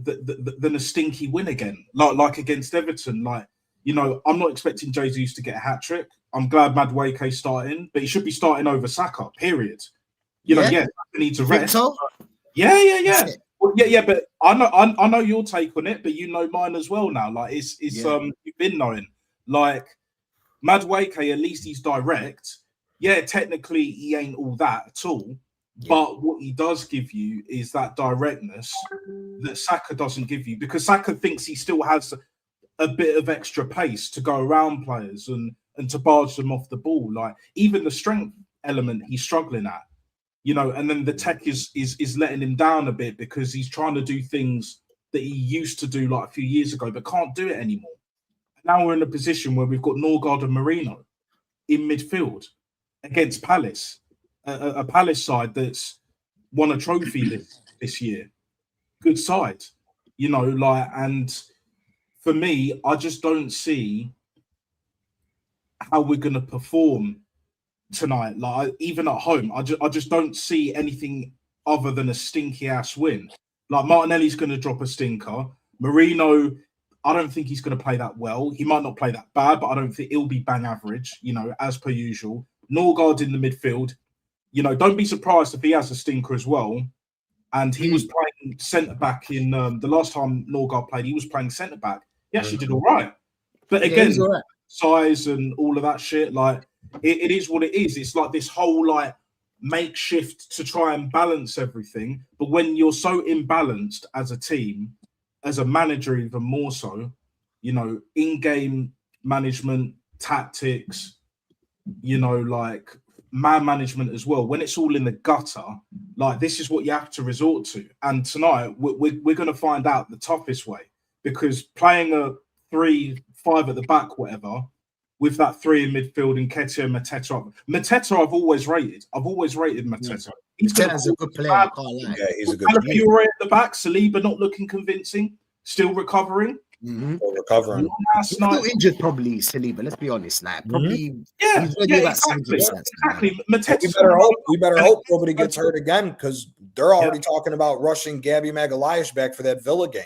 a stinky win again, like against Everton. Like, you know, I'm not expecting Jesus to get a hat trick. I'm glad Madueke starting, but he should be starting over Saka. Period. You know, Saka needs a rest. Yeah. Well, yeah, but I know your take on it, but you know mine as well now. Like it's you've been knowing. Like Madueke, at least he's direct. Yeah, technically he ain't all that at all. Yeah. But what he does give you is that directness that Saka doesn't give you, because Saka thinks he still has a bit of extra pace to go around players and to barge them off the ball. Like even the strength element he's struggling at. You know, and then the tech is letting him down a bit because he's trying to do things that he used to do like a few years ago, but can't do it anymore. Now we're in a position where we've got Norgard and Merino in midfield against Palace, a Palace side that's won a trophy this year. Good side, you know, like, and for me, I just don't see how we're going to perform tonight, like even at home. I just don't see anything other than a stinky ass win. Like Martinelli's going to drop a stinker. Merino, I don't think he's going to play that well. He might not play that bad, but I don't think he'll be bang average, you know, as per usual. Norgard in the midfield, you know, don't be surprised if he has a stinker as well. And he was playing centre back in the last time Norgard played, he was playing centre back. He actually did all right, but again, size and all of that shit, like. It is what it is. It's like this whole like makeshift to try and balance everything. But when you're so imbalanced as a team, as a manager, even more so, you know, in-game management, tactics, you know, like man management as well. When it's all in the gutter, like this is what you have to resort to. And tonight we're going to find out the toughest way, because playing a 3-5 at the back, whatever, with that 3 in midfield and Nketiah and Mateta. Mateta, I've always rated Mateta. He's a good player. Yeah, he's a good player. Fury at the back, Saliba not looking convincing, still recovering. Still recovering. He's still injured, probably, Saliba. Let's be honest. Like, probably. Exactly. Mateta. We better hope nobody gets hurt again, because they're already talking about rushing Gabby Magalhaes back for that Villa game.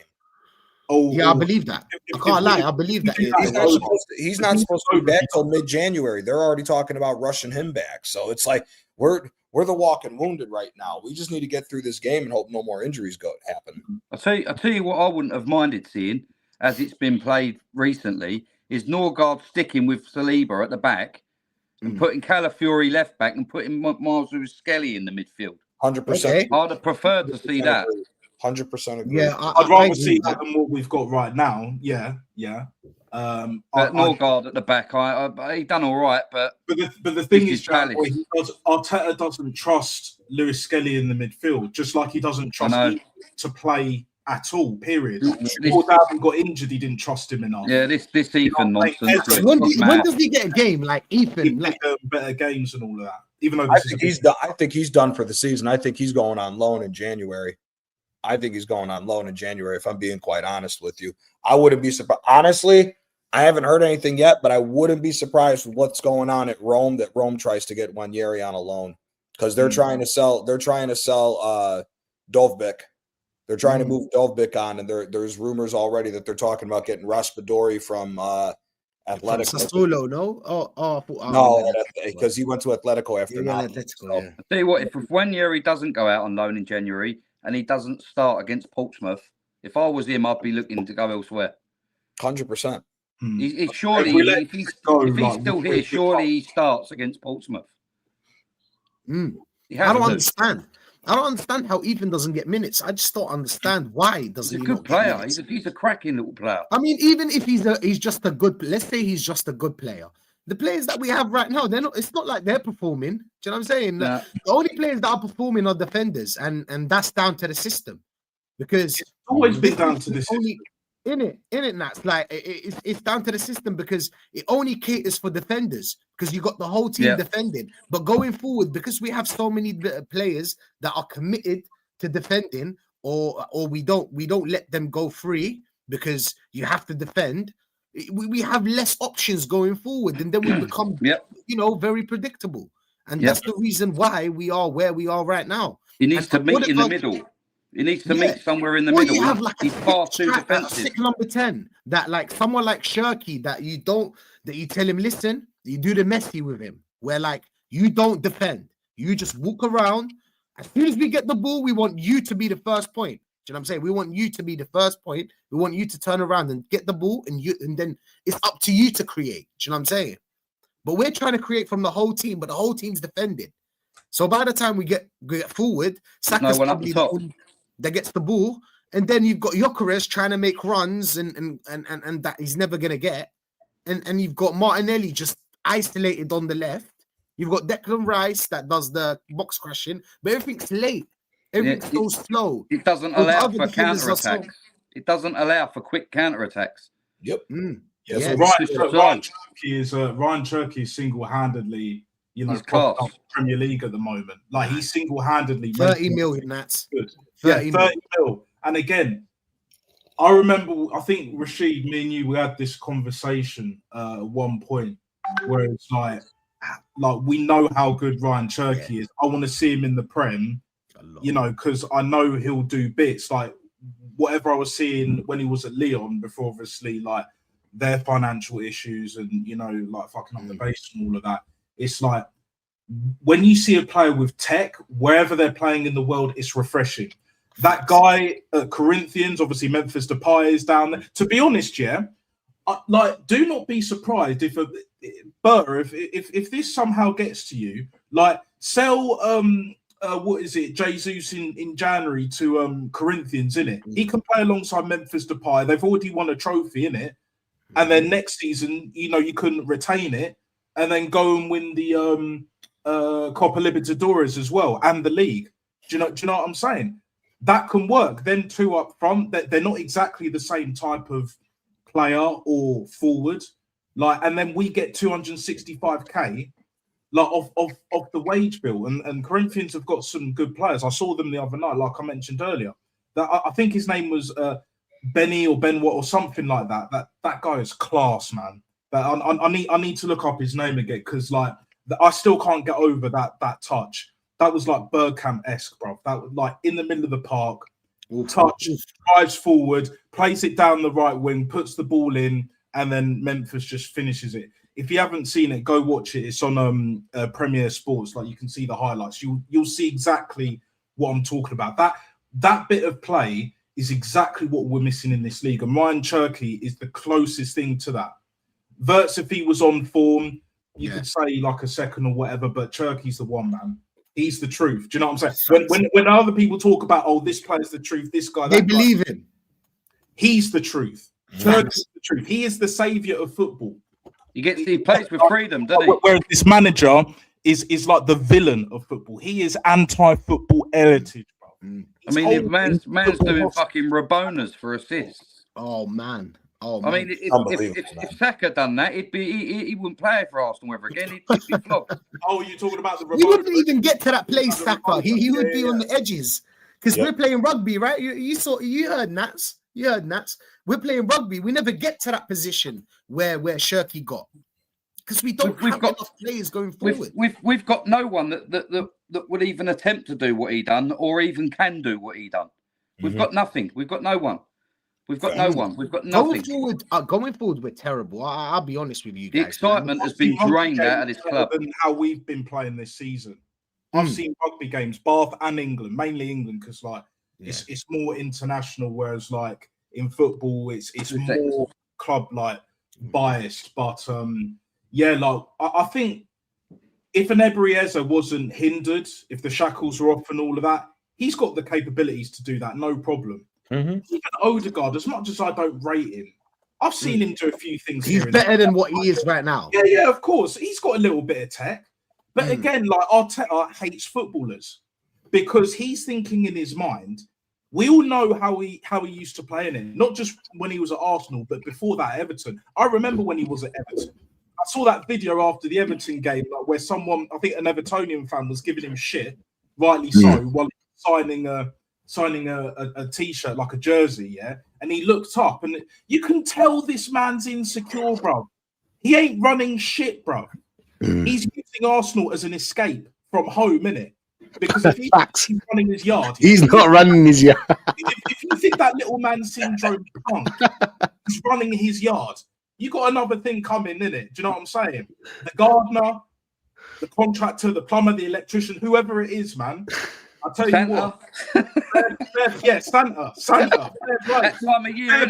Oh yeah, I believe that. I can't lie. I believe that. He's not supposed to be back till mid-January. They're already talking about rushing him back. So it's like we're the walking wounded right now. We just need to get through this game and hope no more injuries happen. I'll tell you what I wouldn't have minded seeing, as it's been played recently, is Norgard sticking with Saliba at the back and putting Calafiori left back and putting Miles Skelly in the midfield. 100%. I'd have preferred to see that. 100% agree. Yeah, I'd rather see that than what we've got right now. Yeah. But Norgard at the back, he done all right, but the thing is, Arteta doesn't trust Lewis Skelly in the midfield, just like he doesn't trust him to play at all. Period. Before Darwin got injured, he didn't trust him enough. Yeah, this Ethan nonsense. When does he get a game like Ethan? Like better games and all of that. Even though I this is think he's done. I think he's done for the season. I think he's going on loan in January. If I'm being quite honest with you, I wouldn't be surprised. Honestly, I haven't heard anything yet, but I wouldn't be surprised with what's going on at Rome. That Rome tries to get Nwaneri on a loan because they're trying to sell. They're trying to sell Dovbyk. They're trying to move Dovbyk on, and there's rumors already that they're talking about getting Raspadori from Atletico. Sassuolo, no? No, because he went to Atletico after that. Atletico, I tell you what, if Nwaneri doesn't go out on loan in January and he doesn't start against Portsmouth, if I was him, I'd be looking to go elsewhere. 100%. Surely, if he's still here, surely he starts against Portsmouth. I don't understand. I don't understand how Ethan doesn't get minutes. I just don't understand why doesn't He's a good player. He's a cracking little player. I mean, even if he's just a good, let's say he's just a good player. The players that we have right now, they're not. It's not like they're performing. Do you know what I'm saying? Nah. The only players that are performing are defenders, and that's down to the system. Because it's always been down to the system. In it, Nats. Like it's down to the system because it only caters for defenders because you got the whole team defending. But going forward, because we have so many players that are committed to defending, or we don't let them go free because you have to defend. We have less options going forward, and then we become very predictable. And that's the reason why we are where we are right now. He needs to meet in the middle. He needs to meet somewhere in the middle. You have like he's far too defensive. Sick number 10 that like someone like Shirky that you tell him, listen, you do the Messi with him, where like you don't defend, you just walk around. As soon as we get the ball, we want you to be the first point. Do you know what I'm saying? We want you to be the first point. We want you to turn around and get the ball, and then it's up to you to create. Do you know what I'm saying? But we're trying to create from the whole team, but the whole team's defending. So by the time we get forward, Saka's probably the one that gets the ball, and then you've got Gyökeres trying to make runs and that he's never gonna get, and you've got Martinelli just isolated on the left. You've got Declan Rice that does the box crashing, but everything's late. Everything's so slow. It doesn't allow for counter-attacks. It doesn't allow for quick counter-attacks. Yep. Ryan Cherky is single-handedly, he's class. Premier League at the moment. Like he's single-handedly 30 million. That's good. 30 mil. And again, I remember. I think Rashid, me and you, we had this conversation at one point where it's like we know how good Ryan Cherky is. I want to see him in the Prem, because I know he'll do bits like whatever I was seeing when he was at Lyon before, obviously, like their financial issues and like fucking up the base and all of that. It's like when you see a player with tech, wherever they're playing in the world, it's refreshing. That guy at Corinthians, obviously Memphis Depay is down there. To be honest, do not be surprised if this somehow gets to you. Like sell Jesus in January to Corinthians, innit? He can play alongside Memphis Depay. They've already won a trophy, innit? And then next season, you couldn't retain it, and then go and win the Copa Libertadores as well and the league. Do you know what I'm saying? That can work. Then two up front, they're not exactly the same type of player or forward. And then we get 265k of the wage bill. And Corinthians have got some good players. I saw them the other night, like I mentioned earlier. That I think his name was Benny or Benwat or something like that. That guy is class, man. But I need to look up his name again because I still can't get over that touch. That was like Bergkamp-esque, bro. That was like in the middle of the park, touch, drives forward, plays it down the right wing, puts the ball in, and then Memphis just finishes it. If you haven't seen it, go watch it. It's on Premier Sports. Like you can see the highlights. You'll see exactly what I'm talking about. That bit of play is exactly what we're missing in this league. And Ryan Cherky is the closest thing to that. Verts, if he was on form, you could say like a second or whatever, but Cherky's the one, man. He's the truth. Do you know what I'm saying? When other people talk about, this player's the truth, this guy, they believe him. He's the truth. Cherky's the truth. He is the savior of football. He plays with freedom, doesn't he? Whereas this manager is like the villain of football. He is anti-football heritage, bro. I mean, man's doing fucking Rabonas for assists. Oh man, Oh, I man. mean, Unbelievable, if Saka done that, he wouldn't play for Arsenal ever again. He'd be flogged. Oh, you're talking about the He remote? wouldn't even get to that place, Saka. He would be Yeah. on the edges because Yep. we're playing rugby, right? You heard Nats. You heard Nats. We're playing rugby. We never get to that position where Shirky got because we don't We've have got- enough players going forward. We've got no one that would even attempt to do what he done or even can do what he done. We've got nothing. We've got no one. We've got no one. We've got nothing. Going forward, we're terrible. I'll be honest with you The guys. excitement has been drained out of this club. Than how we've been playing this season. I've seen rugby games, Bath and England, mainly England, because it's more international. Whereas like in football, it's more club like biased. But I think if an Eberezer wasn't hindered, if the shackles were off and all of that, he's got the capabilities to do that, no problem. Even Odegaard, as much as I don't rate him, I've seen him do a few things. He's better than what he is right now. Yeah, of course. He's got a little bit of tech. But again, like Arteta hates footballers because he's thinking in his mind. We all know how he used to play in it, not just when he was at Arsenal, but before that, Everton. I remember when he was at Everton. I saw that video after the Everton game, like where someone, I think an Evertonian fan, was giving him shit, rightly so, while signing a t-shirt, like a jersey, and he looked up and you can tell this man's insecure, bro. He ain't running shit, bro. He's using Arsenal as an escape from home, innit? Because if he's running his yard, He's not running his yard. if you think that little man syndrome punk is running his yard, you got another thing coming, innit? Do you know what I'm saying? The gardener, the contractor, the plumber, the electrician, whoever it is, man. I'll tell you what. Santa. Fair play. That time of year,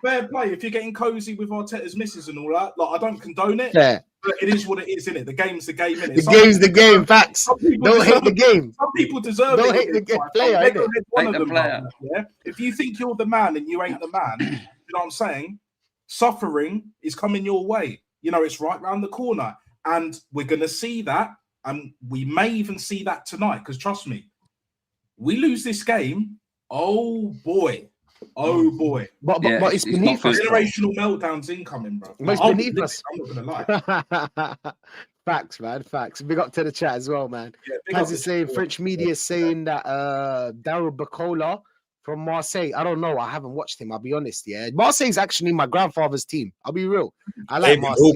Fair play. If you're getting cozy with Arteta's missus and all that, like I don't condone it. Yeah. But it is what it is, innit? The game's the game, innit? The game's the game. Facts. Don't hate the game. Some people deserve it. Don't hate the player, innit? One Hate of the them, player. yeah? If you think you're the man and you ain't the man, you know what I'm saying? Suffering is coming your way. You know, it's right round the corner. And we're going to see that. And we may even see that tonight. Because trust me, we lose this game. Oh, boy. Oh, boy. But it's beneath us. Generational meltdowns incoming, bro. But it's beneath us. I'm not going to lie. Facts, man. Facts. Big up to the chat as well, man. As is saying, French media is saying that Daryl Bacola from Marseille. I don't know. I haven't watched him. I'll be honest. Yeah, Marseille's actually my grandfather's team. I'll be real. I like Marseille.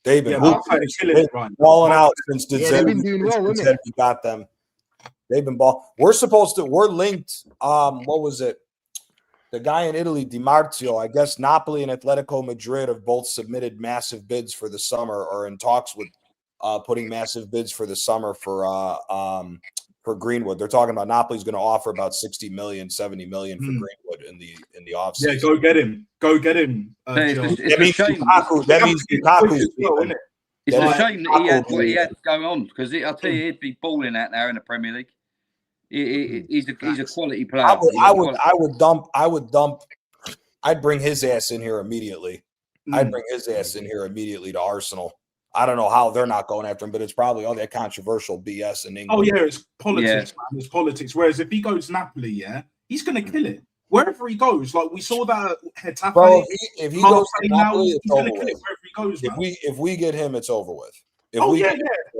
They've been balling out since December. They've been doing well, isn't it? We got them. They've been We're linked. What was it? The guy in Italy, Di Marzio, I guess Napoli and Atletico Madrid have both submitted massive bids for the summer, or in talks with putting massive bids for the summer for Greenwood. They're talking about Napoli's going to offer about 60 million, 70 million for Greenwood in the offseason. Yeah, go get him. It's a shame. That means Lukaku's leaving. It's a shame that he had what he had going on, because I tell you, he'd be balling out there in the Premier League. He's a quality player. I'd bring his ass in here immediately. I'd bring his ass in here immediately to Arsenal. I don't know how they're not going after him, but it's probably all that controversial BS in England. Oh yeah, it's politics, man. It's politics. Whereas if he goes Napoli, he's going to kill it wherever he goes. Like we saw that at Getafe. Bro, if he goes to Napoli, he's it's going over to kill it with. wherever he goes. Man. If we get him, it's over with. The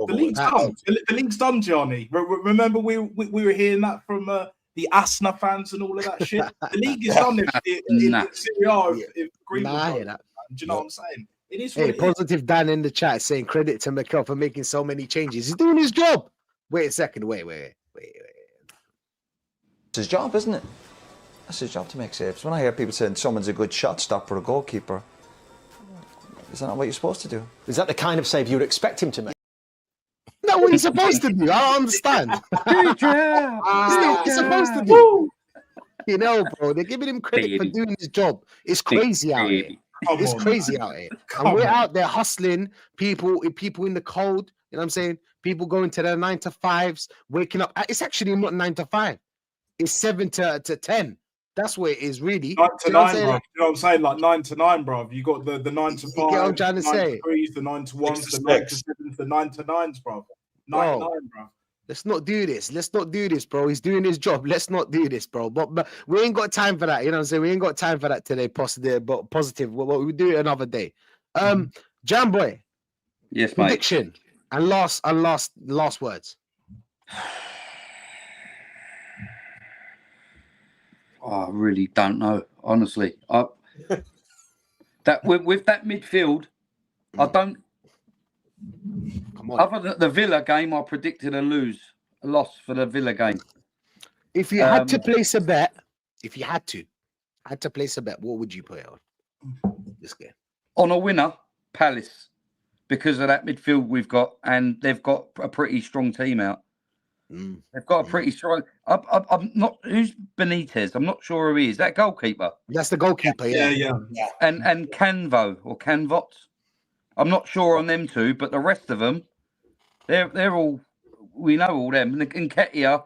league's done. The league's done, Johnny. Remember we were hearing that from the Asna fans and all of that shit. The league is done in Serie A. If Greenwood do you know what I'm saying? It is. Hey, positive Dan in the chat saying credit to Mikel for making so many changes. He's doing his job. Wait a second. Wait. It's his job, isn't it? That's his job to make saves. When I hear people saying someone's a good shot stopper or a goalkeeper, is that not what you're supposed to do? Is that the kind of save you would expect him to make? No, what he's supposed to do. I don't understand. It's not what he's supposed to do. You know, bro, they're giving him credit for doing his job. It's crazy out here. It's crazy out here. And we're out there hustling people in the cold. You know what I'm saying? People going to their 9 to 5s, waking up. It's actually not 9 to 5. It's 7 to 10. That's where it is, really. 9 to 9, bro. You know what I'm saying? Like 9 to 9, bro. You got the 9 to 5, you get what I'm trying to say? the 9 to 3s, the 9 to 1s, the 9 to 7s, the 9 to 9s, bro. 9 to 9, bro. Let's not do this. Let's not do this, bro. He's doing his job. Let's not do this, bro. But we ain't got time for that. You know what I'm saying? We ain't got time for that today. Positive, but positive. What we do it another day. Jam boy. Yes, mate. Prediction and last words. Oh, I really don't know, honestly. That with that midfield, I don't. Come on. Other than the Villa game, I predicted a loss for the Villa game. If you had to place a bet, place a bet, what would you put it on this game? On a winner, Palace, because of that midfield we've got, and they've got a pretty strong team out. They've got a pretty strong. I'm not. Who's Benitez? I'm not sure who he is. That goalkeeper. That's the goalkeeper. Yeah. And Canvo or Canvot. I'm not sure on them two, but the rest of them, they're all. We know all them. And Nketiah,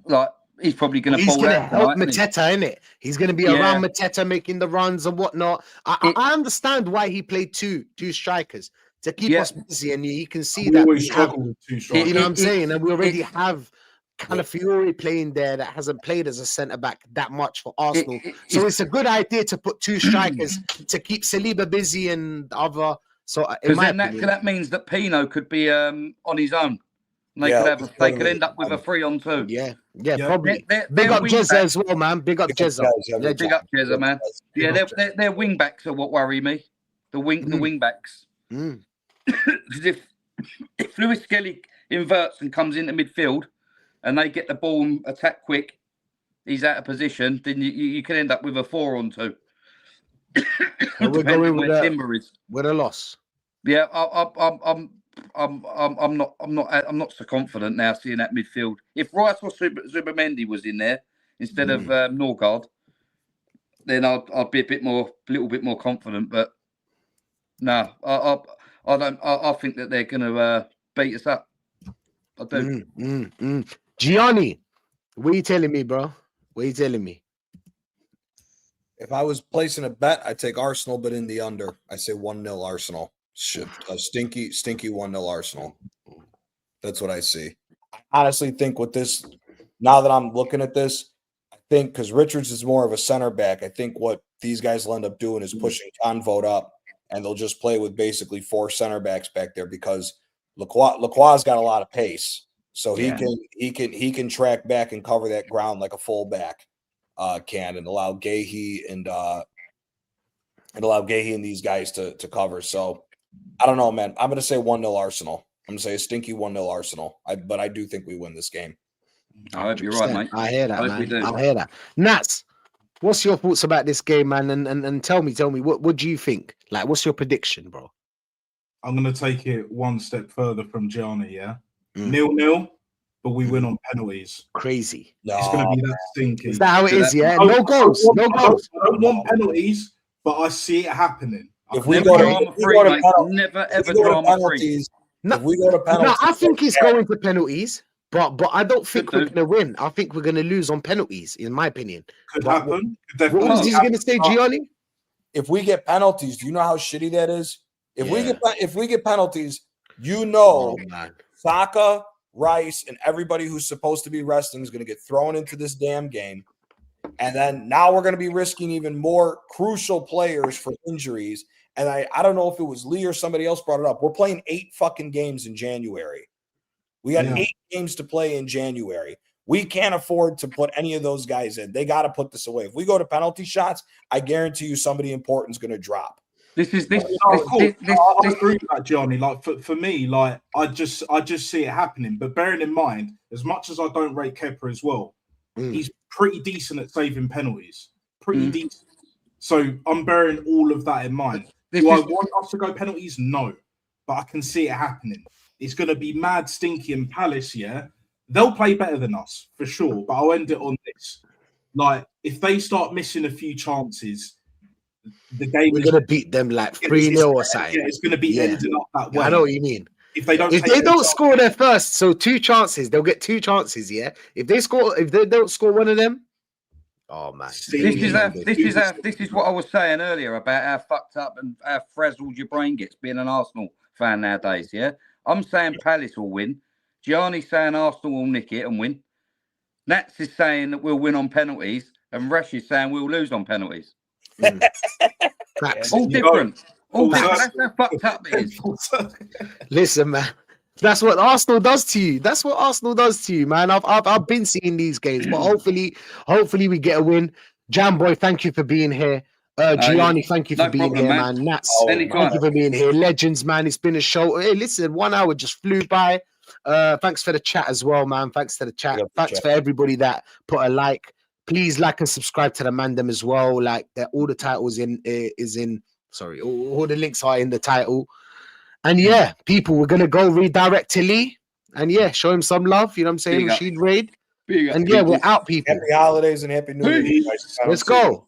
like he's probably going to fall going to out. help Mateta, isn't it? He's going to be around Mateta making the runs and whatnot. I understand why he played two strikers. To keep us busy, and you can see that always struggle with two strikers. You know what I'm saying? And we already have Calafiori playing there that hasn't played as a centre back that much for Arsenal. So it's a good idea to put two strikers to keep Saliba busy and other. So that means that Pino could be on his own. They could end up with a 3-on-2. Yeah, probably. Big up Jezza as well, man. Big up Jezza. Big up Jezza, man. Yeah, their wing backs are what worry me. The wing backs. Because if Lewis Skelly inverts and comes into midfield and they get the ball and attack quick, he's out of position, then you can end up with a 4-on-2. We're going with a loss. Yeah, I'm not so confident now seeing that midfield. If Rice or Zubimendi was in there instead of Norgard, then I'd be a little bit more confident. But no, I don't. I think that they're going to beat us up. I do. Gianni, what are you telling me, bro? What are you telling me? If I was placing a bet, I'd take Arsenal, but in the under. I say 1-0 Arsenal. A stinky 1-0 Arsenal. That's what I see. I honestly think with this, now that I'm looking at this, I think because Richards is more of a center back, I think what these guys will end up doing is pushing Convote up, and they'll just play with basically 4 center backs back there because Lacroix's got a lot of pace, so he can track back and cover that ground like a fullback can, and allow Gahey and these guys to cover. So I don't know, man. I'm going to say 1-0 Arsenal. I'm going to say a stinky 1-0 Arsenal. But I do think we win this game. I hope you're right, mate. I hear that, man. I hear that. Nats, what's your thoughts about this game, man? And tell me, what do you think? Like, what's your prediction, bro? I'm going to take it one step further from Gianni, 0-0, but we win on penalties. Crazy. It's going to be that stinky. Is that how it is, yeah? No goals. No goals. I don't want penalties, but I see it happening. If we go to penalties, I think it's going to penalties, but I don't think we're going to win. I think we're going to lose on penalties, in my opinion. Could happen. What was he going to say, Gianni? If we get penalties, do you know how shitty that is? If we get penalties, Saka, Rice, and everybody who's supposed to be resting is going to get thrown into this damn game. And then now we're going to be risking even more crucial players for injuries. And I don't know if it was Lee or somebody else brought it up. We're playing 8 fucking games in January. We got 8 games to play in January. We can't afford to put any of those guys in. They got to put this away. If we go to penalty shots, I guarantee you somebody important is going to drop. I agree with that, Johnny. Like for me, like I just see it happening. But bearing in mind, as much as I don't rate Kepa as well, he's pretty decent at saving penalties. Pretty decent. So I'm bearing all of that in mind. Do I want us to go penalties? No. But I can see it happening. It's going to be mad, Stinky, and Palace, They'll play better than us, for sure. But I'll end it on this. Like, if they start missing a few chances, the game we're going to beat them like 3-0 or something. Yeah, it's going to be ending up that way. I know what you mean. If they don't score their first, so 2 chances, they'll get 2 chances, If they don't score one of them, oh man. This is what I was saying earlier about how fucked up and how frazzled your brain gets being an Arsenal fan nowadays, I'm saying Palace will win. Gianni's saying Arsenal will nick it and win. Nats is saying that we'll win on penalties, and Rash is saying we'll lose on penalties. All different. All different. That's how fucked up it is. Listen, man. That's what Arsenal does to you. That's what Arsenal does to you, man. I've been seeing these games, but hopefully we get a win. Jamboy, thank you for being here. Gianni, thank you for being here, man. Nats, thank you for being here. Legends, man. It's been a show. Hey, listen, 1 hour just flew by. Thanks for the chat as well, man. Thanks for the chat. Thanks for everybody that put a like. Please like and subscribe to the Mandem as well. Like all the titles all the links are in the title. And yeah, people, we're gonna go redirect to Lee and show him some love. You know what I'm saying? Rashid Raid. And we're out, people. Happy holidays and happy New Year. Let's go.